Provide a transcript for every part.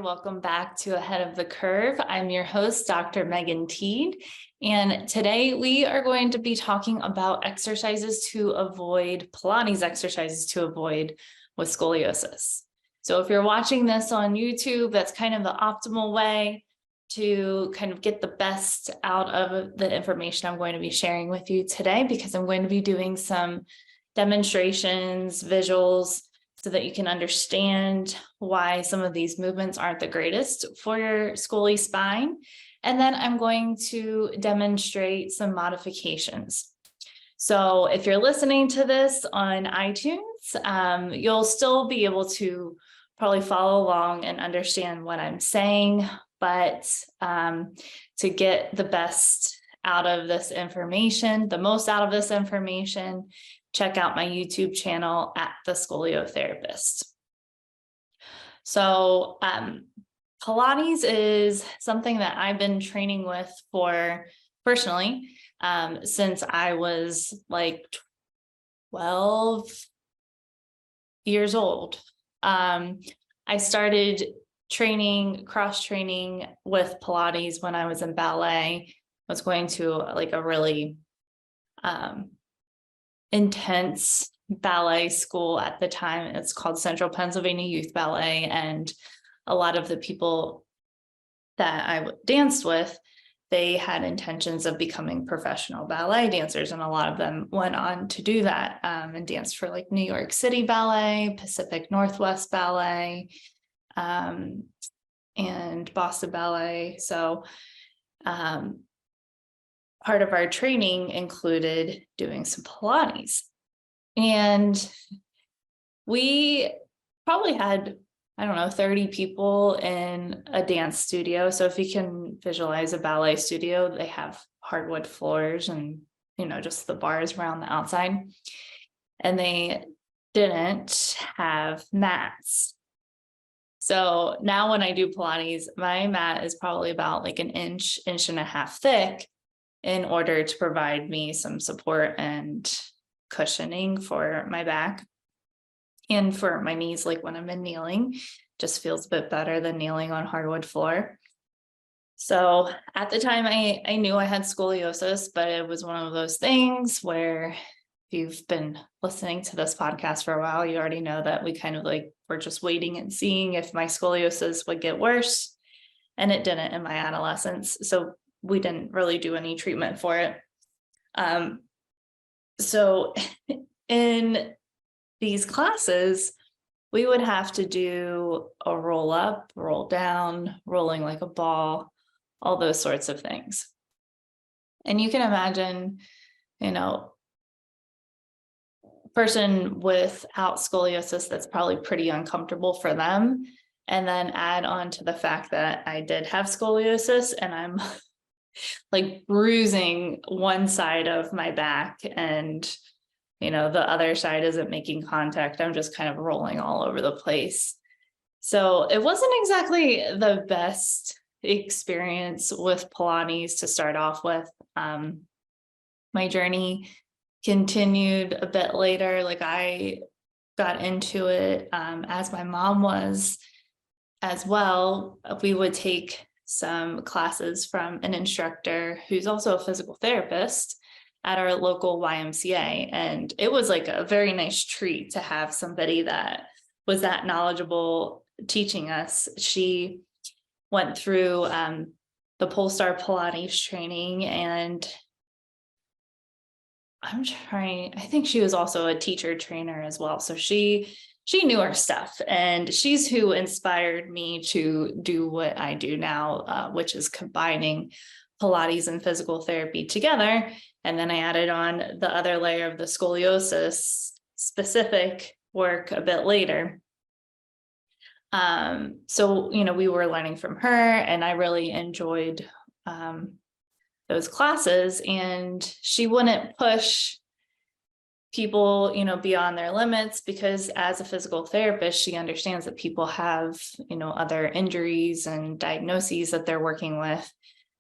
welcome back to Ahead of the Curve. I'm your host, Dr. Megan Teed, and today we are going to be talking about Pilates exercises to avoid with scoliosis. So if you're watching this on YouTube, that's kind of the optimal way to kind of get the best out of the information I'm going to be sharing with you today, because I'm going to be doing some demonstrations, visuals, so that you can understand why some of these movements aren't the greatest for your scoli spine. And then I'm going to demonstrate some modifications. So if you're listening to this on iTunes, you'll still be able to probably follow along and understand what I'm saying, but to get the best out of this information, the most out of this information, check out my YouTube channel at The Scoliotherapist. So Pilates is something that I've been training with for personally since I was like 12 years old. I started cross training with Pilates when I was in ballet. I was going to like a really intense ballet school at the time. It's called Central Pennsylvania Youth Ballet. And a lot of the people that I danced with, they had intentions of becoming professional ballet dancers. And a lot of them went on to do that and danced for like New York City Ballet, Pacific Northwest Ballet, and Boston Ballet. So part of our training included doing some Pilates. And we probably had, 30 people in a dance studio. So if you can visualize a ballet studio, they have hardwood floors and, just the bars around the outside. And they didn't have mats. So now when I do Pilates, my mat is probably about like an inch and a half thick, in order to provide me some support and cushioning for my back and for my knees. Like when I'm in kneeling, just feels a bit better than kneeling on hardwood floor. So at the time I knew I had scoliosis, but it was one of those things where if you've been listening to this podcast for a while, you already know that we kind of like, we're just waiting and seeing if my scoliosis would get worse. And it didn't in my adolescence. So we didn't really do any treatment for it. So in these classes, we would have to do a roll up, roll down, rolling like a ball, all those sorts of things. And you can imagine, person without scoliosis, that's probably pretty uncomfortable for them. And then add on to the fact that I did have scoliosis and I'm like bruising one side of my back and, the other side isn't making contact. I'm just kind of rolling all over the place. So it wasn't exactly the best experience with Pilates to start off with. My journey continued a bit later. Like I got into it as my mom was as well. We would take some classes from an instructor who's also a physical therapist at our local YMCA. And it was like a very nice treat to have somebody that was that knowledgeable teaching us. She went through the Polestar Pilates training, and I think she was also a teacher trainer as well. So she knew her stuff, and she's who inspired me to do what I do now, which is combining Pilates and physical therapy together. And then I added on the other layer of the scoliosis specific work a bit later. So, we were learning from her, and I really enjoyed those classes, and she wouldn't push people, beyond their limits, because as a physical therapist, she understands that people have, other injuries and diagnoses that they're working with.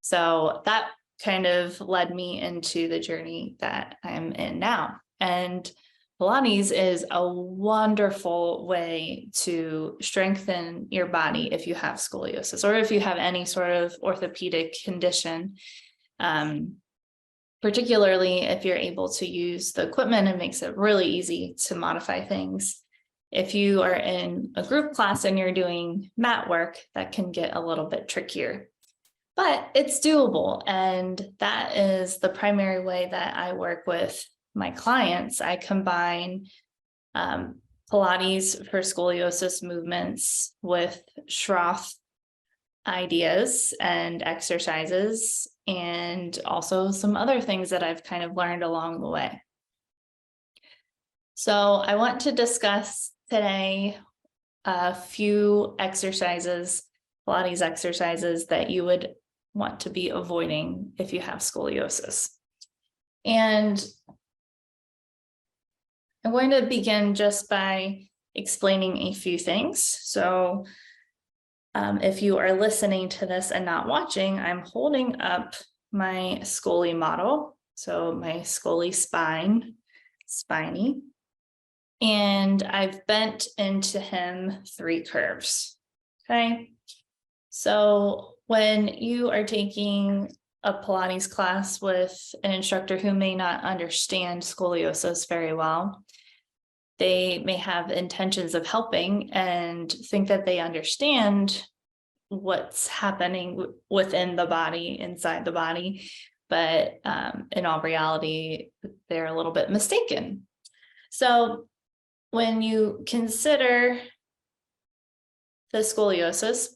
So that kind of led me into the journey that I'm in now. And Pilates is a wonderful way to strengthen your body if you have scoliosis or if you have any sort of orthopedic condition. Particularly if you're able to use the equipment, it makes it really easy to modify things. If you are in a group class and you're doing mat work, that can get a little bit trickier. But it's doable, and that is the primary way that I work with my clients. I combine Pilates for scoliosis movements with Schroth ideas and exercises, and also some other things that I've kind of learned along the way. So I want to discuss today a few exercises, Pilates exercises that you would want to be avoiding if you have scoliosis. And I'm going to begin just by explaining a few things. So if you are listening to this and not watching, I'm holding up my Scoli model. So my Scoli spiny, and I've bent into him 3 curves. Okay. So when you are taking a Pilates class with an instructor who may not understand scoliosis very well, they may have intentions of helping and think that they understand what's happening within the body, inside the body, but in all reality, they're a little bit mistaken. So when you consider the scoliosis,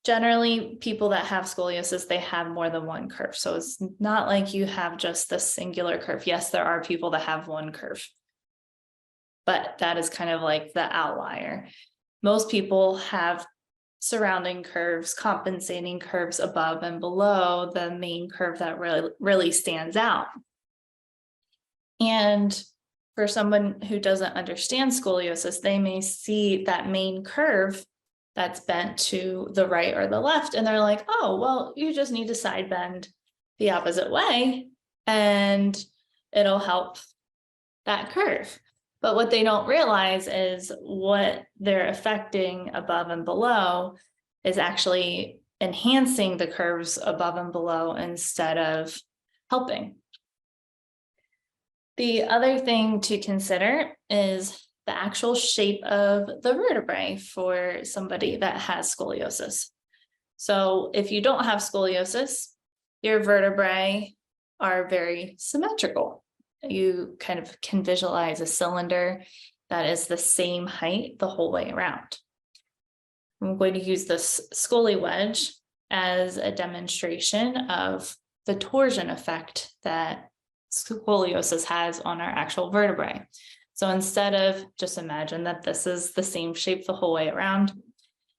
generally, people that have scoliosis, they have more than 1 curve. So it's not like you have just the singular curve. Yes, there are people that have 1 curve, but that is kind of like the outlier. Most people have surrounding curves, compensating curves above and below the main curve that really stands out. And for someone who doesn't understand scoliosis, they may see that main curve that's bent to the right or the left, and they're like, oh, well, you just need to side bend the opposite way and it'll help that curve. But what they don't realize is what they're affecting above and below is actually enhancing the curves above and below instead of helping. The other thing to consider is the actual shape of the vertebrae for somebody that has scoliosis. So if you don't have scoliosis, your vertebrae are very symmetrical. You kind of can visualize a cylinder that is the same height the whole way around. I'm going to use this Scoli wedge as a demonstration of the torsion effect that scoliosis has on our actual vertebrae. So instead of, just imagine that this is the same shape the whole way around.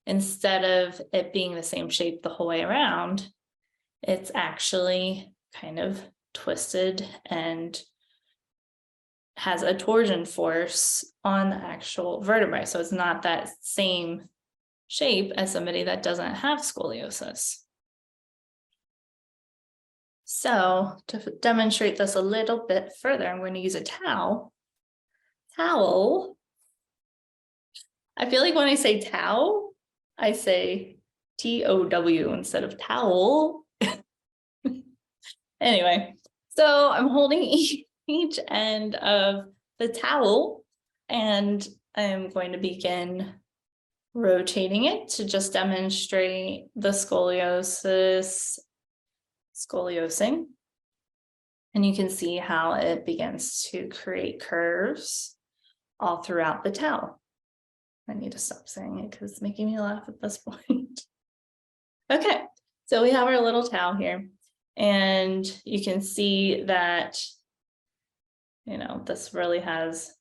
Instead of it being the same shape the whole way around, it's actually kind of twisted and has a torsion force on the actual vertebrae. So it's not that same shape as somebody that doesn't have scoliosis. So to demonstrate this a little bit further, I'm going to use a towel. I feel like when I say towel, I say TOW instead of towel. Anyway, so I'm holding each end of the towel, and I'm going to begin rotating it to just demonstrate the scoliosis, scoliosing. And you can see how it begins to create curves all throughout the towel. I need to stop saying it because it's making me laugh at this point. Okay, so we have our little towel here, and you can see that, you know, this really has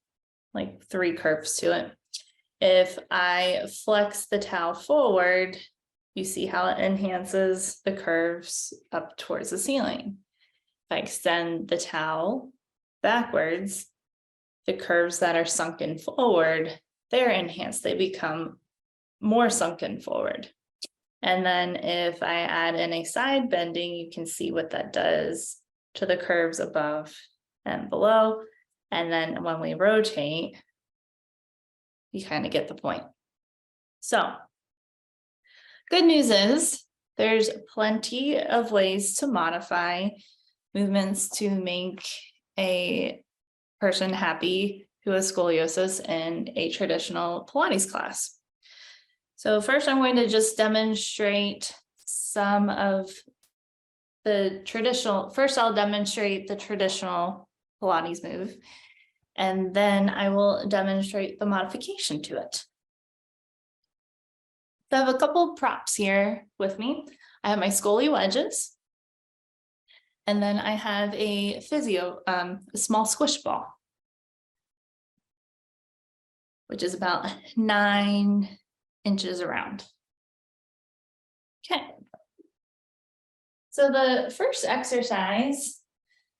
like 3 curves to it. If I flex the towel forward, you see how it enhances the curves up towards the ceiling. If I extend the towel backwards, the curves that are sunken forward, they're enhanced. They become more sunken forward. And then if I add in a side bending, you can see what that does to the curves above and below. And then when we rotate, you kind of get the point. So, good news is there's plenty of ways to modify movements to make a person happy who has scoliosis in a traditional Pilates class. So first I'm going to just demonstrate some of the traditional, first I'll demonstrate the traditional Pilates move, and then I will demonstrate the modification to it. So I have a couple of props here with me. I have my Scoli wedges, and then I have a physio, a small squish ball, which is about 9 inches around. Okay. So the first exercise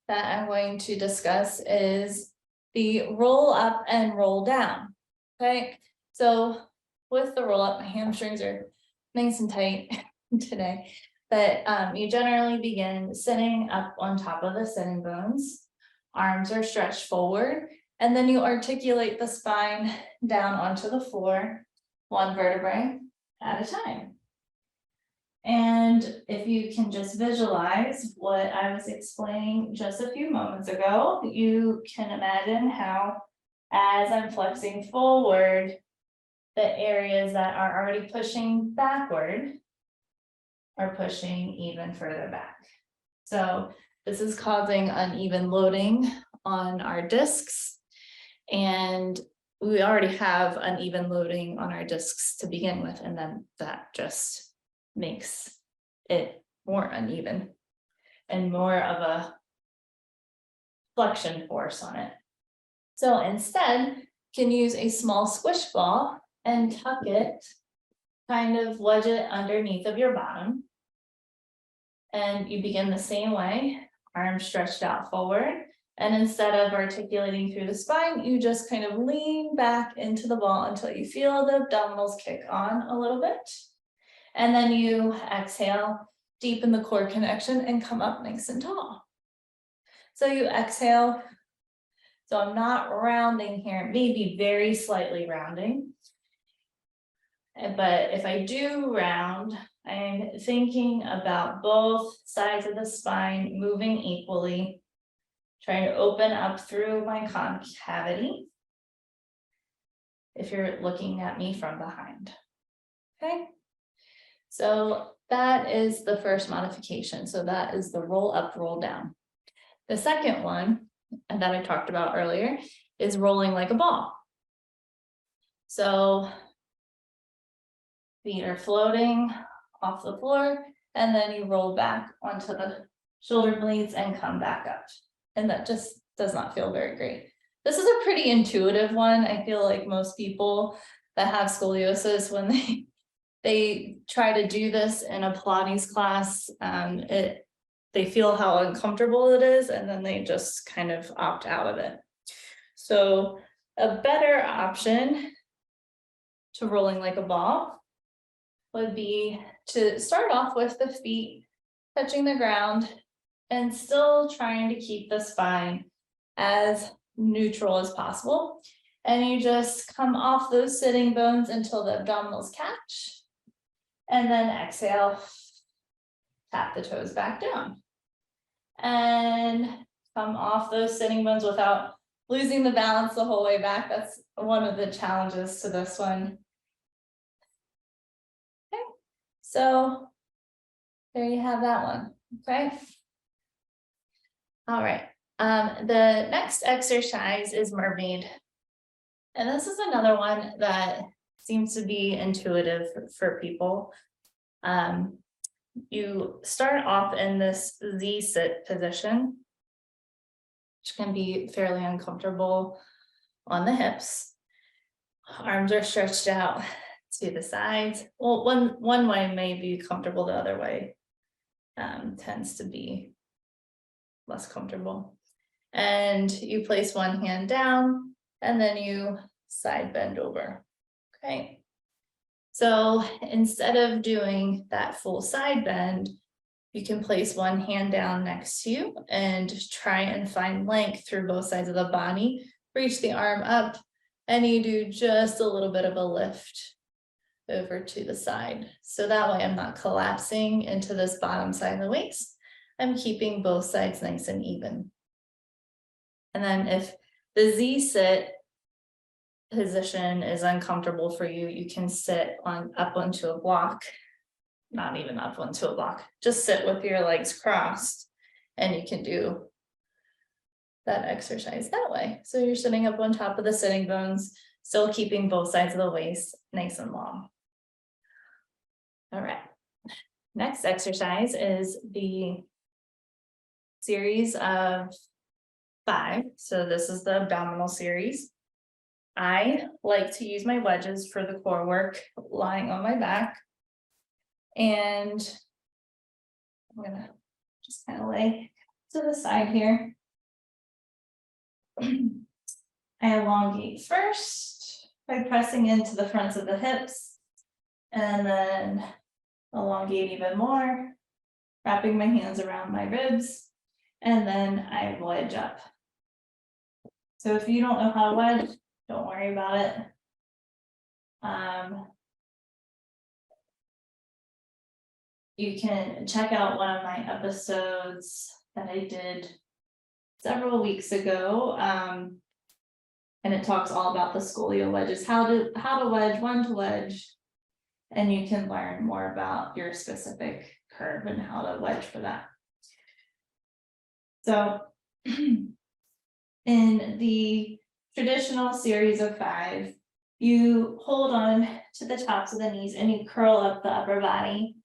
that I'm going to discuss is the roll up and roll down. Okay. So with the roll up, my hamstrings are nice and tight today, but you generally begin sitting up on top of the sitting bones. Arms are stretched forward, and then you articulate the spine down onto the floor, one vertebrae at a time. And if you can just visualize what I was explaining just a few moments ago, you can imagine how, as I'm flexing forward, the areas that are already pushing backward are pushing even further back. So this is causing uneven loading on our discs, and we already have uneven loading on our discs to begin with, and then that just makes it more uneven and more of a flexion force on it. So instead, you can use a small squish ball and tuck it, kind of wedge it underneath of your bottom. And you begin the same way, arms stretched out forward. And instead of articulating through the spine, you just kind of lean back into the ball until you feel the abdominals kick on a little bit. And then you exhale, deepen the core connection, and come up nice and tall. So you exhale. So I'm not rounding here, maybe very slightly rounding. But if I do round, I'm thinking about both sides of the spine moving equally, trying to open up through my concavity if you're looking at me from behind. Okay. So that is the first modification. So that is the roll up, roll down. The second one that I talked about earlier is rolling like a ball. So feet are floating off the floor, and then you roll back onto the shoulder blades and come back up. And that just does not feel very great. This is a pretty intuitive one. I feel like most people that have scoliosis, when they try to do this in a Pilates class, they feel how uncomfortable it is, and then they just kind of opt out of it. So a better option to rolling like a ball would be to start off with the feet touching the ground and still trying to keep the spine as neutral as possible. And you just come off those sitting bones until the abdominals catch. And then exhale, tap the toes back down. And come off those sitting bones without losing the balance the whole way back. That's one of the challenges to this one. Okay, so there you have that one. Okay. All right. The next exercise is mermaid. And this is another one that seems to be intuitive for people. You start off in this Z sit position, which can be fairly uncomfortable on the hips. Arms are stretched out to the sides. Well, one way may be comfortable, the other way tends to be less comfortable. And you place one hand down, and then you side bend over. Okay. So instead of doing that full side bend, You can place one hand down next to you and try and find length through both sides of the body. Reach the arm up and you do just a little bit of a lift over to the side. So that way I'm not collapsing into this bottom side of the waist. I'm keeping both sides nice and even. And then if the Z sit position is uncomfortable for you, you can sit up onto a block, not even up onto a block, just sit with your legs crossed and you can do that exercise that way. So you're sitting up on top of the sitting bones, still keeping both sides of the waist nice and long. All right, next exercise is the series of 5. So this is the abdominal series. I like to use my wedges for the core work, lying on my back. And I'm gonna just kind of lay to the side here. I elongate first by pressing into the fronts of the hips, and then elongate even more, wrapping my hands around my ribs, and then I wedge up. So if you don't know how to wedge, don't worry about it. You can check out one of my episodes that I did several weeks ago. And it talks all about the scolio wedges, how to wedge, when to wedge, and you can learn more about your specific curve and how to wedge for that. So in the traditional series of 5, you hold on to the tops of the knees and you curl up the upper body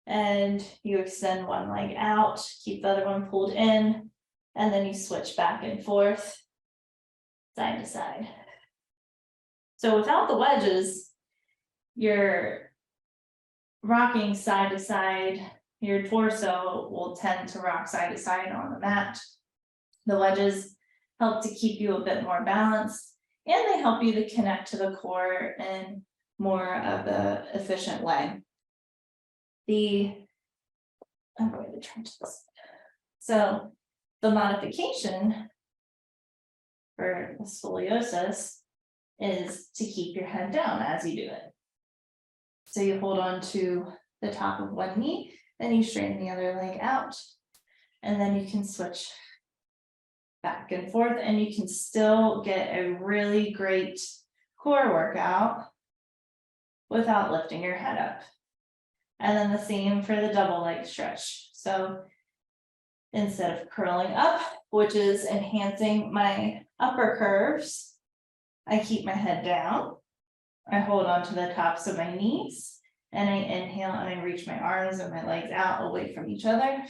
and you extend one leg out, keep the other one pulled in, and then you switch back and forth, side to side. So without the wedges, you're rocking side to side. Your torso will tend to rock side to side on the mat. The wedges help to keep you a bit more balanced, and they help you to connect to the core in more of an efficient way. I'm going to turn to this. So the modification for the scoliosis is to keep your head down as you do it. So you hold on to the top of one knee, then you straighten the other leg out, and then you can switch back and forth, and you can still get a really great core workout without lifting your head up. And then the same for the double leg stretch. So instead of curling up, which is enhancing my upper curves, I keep my head down. I hold on to the tops of my knees, and I inhale and I reach my arms and my legs out away from each other.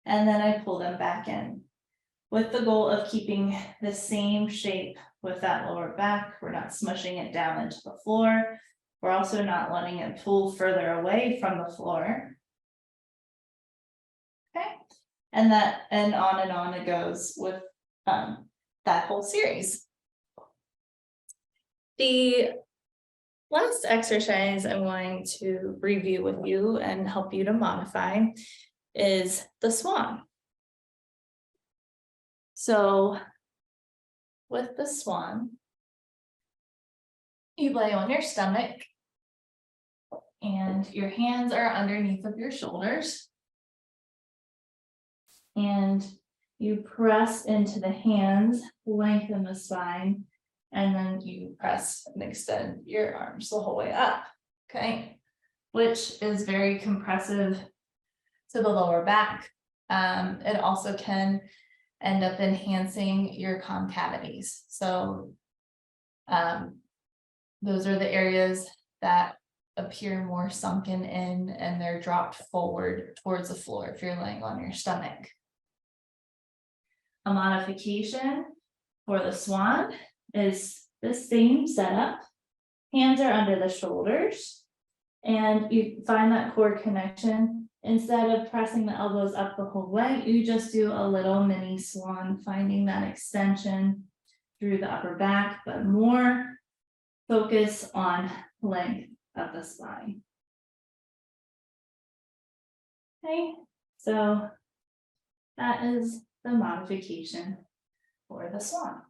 And then I pull them back in with the goal of keeping the same shape with that lower back. We're not smushing it down into the floor. We're also not letting it pull further away from the floor. Okay, and on it goes with that whole series. The last exercise I'm going to review with you and help you to modify is the swan. So with the swan, you lay on your stomach and your hands are underneath of your shoulders. And you press into the hands, lengthen the spine, and then you press and extend your arms the whole way up, okay? Which is very compressive to the lower back. It also can end up enhancing your concavities. So those are the areas that appear more sunken in and they're dropped forward towards the floor if you're laying on your stomach. A modification for the swan is the same setup. Hands are under the shoulders and you find that core connection. Instead of pressing the elbows up the whole way, you just do a little mini swan, finding that extension through the upper back, but more focus on length of the spine. Okay, so that is the modification for the swan.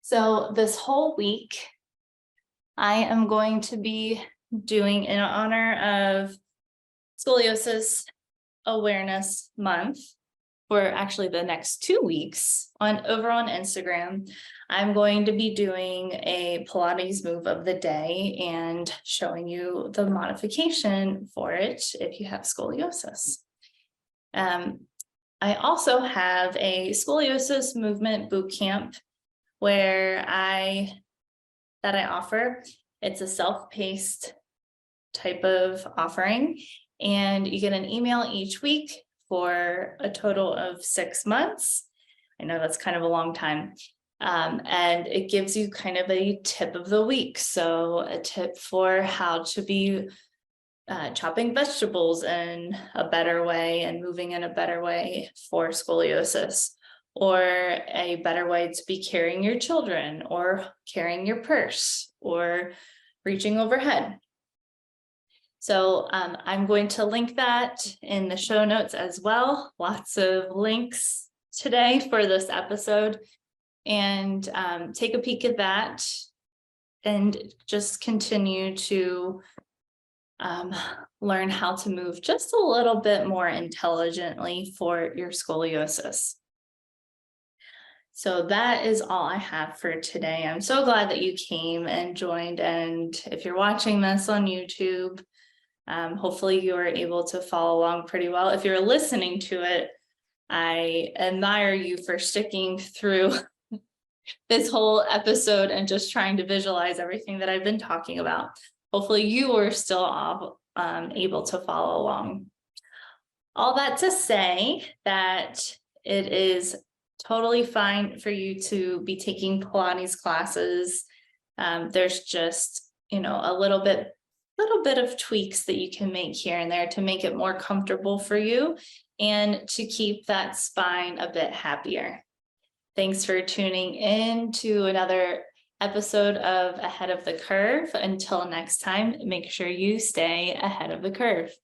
So this whole week, I am going to be doing in honor of Scoliosis Awareness Month for actually the next 2 weeks over on Instagram. I'm going to be doing a Pilates move of the day and showing you the modification for it if you have scoliosis. I also have a scoliosis movement boot camp where I offer. It's a self-paced type of offering, and you get an email each week for a total of 6 months. I know that's kind of a long time. And it gives you kind of a tip of the week. So a tip for how to be chopping vegetables in a better way and moving in a better way for scoliosis, or a better way to be carrying your children or carrying your purse or reaching overhead. So I'm going to link that in the show notes as well. Lots of links today for this episode, and take a peek at that and just continue to learn how to move just a little bit more intelligently for your scoliosis. So that is all I have for today. I'm so glad that you came and joined. And if you're watching this on YouTube, hopefully you are able to follow along pretty well. If you're listening to it, I admire you for sticking through this whole episode and just trying to visualize everything that I've been talking about. Hopefully you are still able to follow along. All that to say that it is totally fine for you to be taking Pilates classes. There's just, a little bit of tweaks that you can make here and there to make it more comfortable for you and to keep that spine a bit happier. Thanks for tuning in to another episode of Ahead of the Curve. Until next time, make sure you stay ahead of the curve.